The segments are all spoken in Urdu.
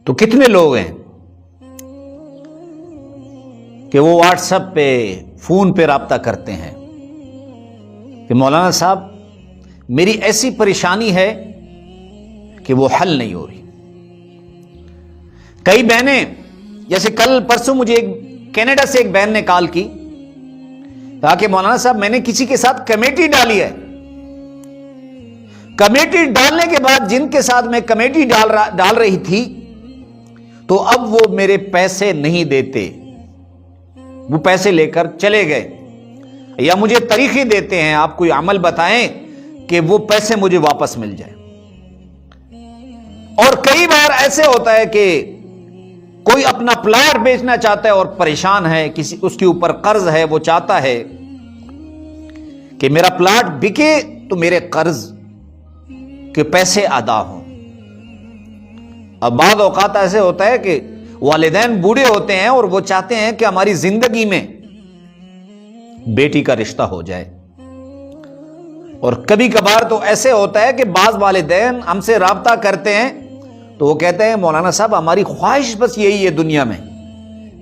تو کتنے لوگ ہیں کہ وہ واٹس ایپ پہ فون پہ رابطہ کرتے ہیں کہ مولانا صاحب میری ایسی پریشانی ہے کہ وہ حل نہیں ہو رہی. کئی بہنیں، جیسے کل پرسوں مجھے کینیڈا سے ایک بہن نے کال کی، کہا کہ مولانا صاحب میں نے کسی کے ساتھ کمیٹی ڈالی ہے، کمیٹی ڈالنے کے بعد جن کے ساتھ میں کمیٹی ڈال رہی تھی تو اب وہ میرے پیسے نہیں دیتے، وہ پیسے لے کر چلے گئے، یا مجھے طریقے دیتے ہیں آپ کوئی عمل بتائیں کہ وہ پیسے مجھے واپس مل جائے. اور کئی بار ایسے ہوتا ہے کہ کوئی اپنا پلاٹ بیچنا چاہتا ہے اور پریشان ہے، اس کے اوپر قرض ہے، وہ چاہتا ہے کہ میرا پلاٹ بکے تو میرے قرض کے پیسے ادا ہوں. اب بعض اوقات ایسے ہوتا ہے کہ والدین بوڑھے ہوتے ہیں اور وہ چاہتے ہیں کہ ہماری زندگی میں بیٹی کا رشتہ ہو جائے، اور کبھی کبھار تو ایسے ہوتا ہے کہ بعض والدین ہم سے رابطہ کرتے ہیں تو وہ کہتے ہیں مولانا صاحب ہماری خواہش بس یہی ہے دنیا میں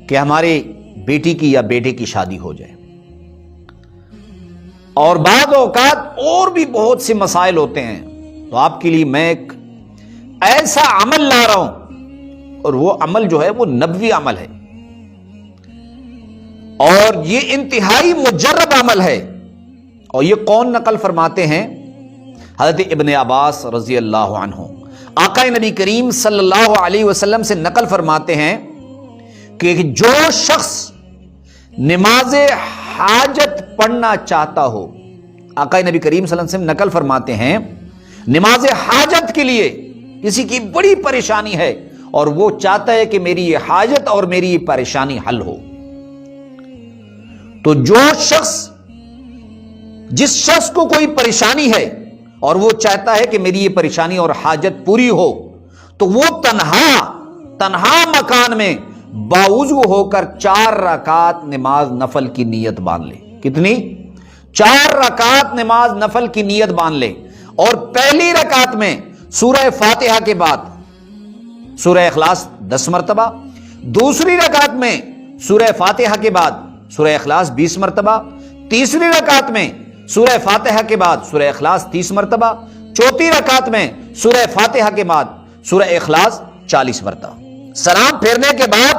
کہ ہماری بیٹی کی یا بیٹے کی شادی ہو جائے. اور بعض اوقات اور بھی بہت سے مسائل ہوتے ہیں. تو آپ کے لیے میں ایک ایسا عمل لا رہا ہوں، اور وہ عمل جو ہے وہ نبوی عمل ہے، اور یہ انتہائی مجرب عمل ہے. اور یہ کون نقل فرماتے ہیں؟ حضرت ابن عباس رضی اللہ عنہ آقا نبی کریم صلی اللہ علیہ وسلم سے نقل فرماتے ہیں کہ جو شخص نماز حاجت پڑھنا چاہتا ہو، آقا نبی کریم صلی اللہ علیہ وسلم نقل فرماتے ہیں نماز حاجت کے لیے کسی کی بڑی پریشانی ہے اور وہ چاہتا ہے کہ میری یہ حاجت اور میری یہ پریشانی حل ہو، تو جس شخص کو کوئی پریشانی ہے اور وہ چاہتا ہے کہ میری یہ پریشانی اور حاجت پوری ہو، تو وہ تنہا مکان میں باوضو ہو کر 4 رکعت نماز نفل کی نیت باندھ لے. کتنی؟ 4 رکعت نماز نفل کی نیت باندھ لے، اور پہلی رکعت میں سورہ فاتحہ کے بعد سورہ اخلاص 10 مرتبہ، دوسری رکعت میں سورہ فاتحہ کے بعد سورہ اخلاص 20 مرتبہ، تیسری رکعت میں سورہ فاتحہ کے بعد سورہ اخلاص 30 مرتبہ، چوتھی رکعت میں سورہ فاتحہ کے بعد سورہ اخلاص 40 مرتبہ. سلام پھیرنے کے بعد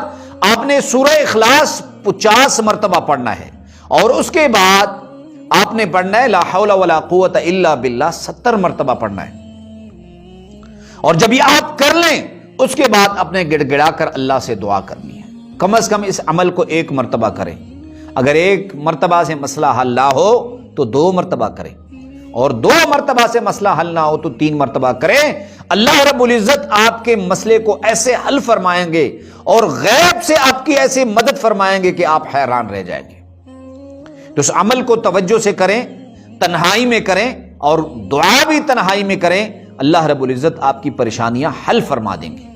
آپ نے سورہ اخلاص 50 مرتبہ پڑھنا ہے، اور اس کے بعد آپ نے پڑھنا ہے لا حول ولا قوت الا باللہ 70 مرتبہ پڑھنا ہے. اور جب یہ آپ کر لیں اس کے بعد اپنے گڑ گڑا کر اللہ سے دعا کرنی ہے. کم از کم اس عمل کو 1 مرتبہ کریں. اگر 1 مرتبہ سے مسئلہ حل نہ ہو تو 2 مرتبہ کریں، اور 2 مرتبہ سے مسئلہ حل نہ ہو تو 3 مرتبہ کریں. اللہ رب العزت آپ کے مسئلے کو ایسے حل فرمائیں گے اور غیب سے آپ کی ایسے مدد فرمائیں گے کہ آپ حیران رہ جائیں گے. تو اس عمل کو توجہ سے کریں، تنہائی میں کریں، اور دعا بھی تنہائی میں کریں. اللہ رب العزت آپ کی پریشانیاں حل فرما دیں گے.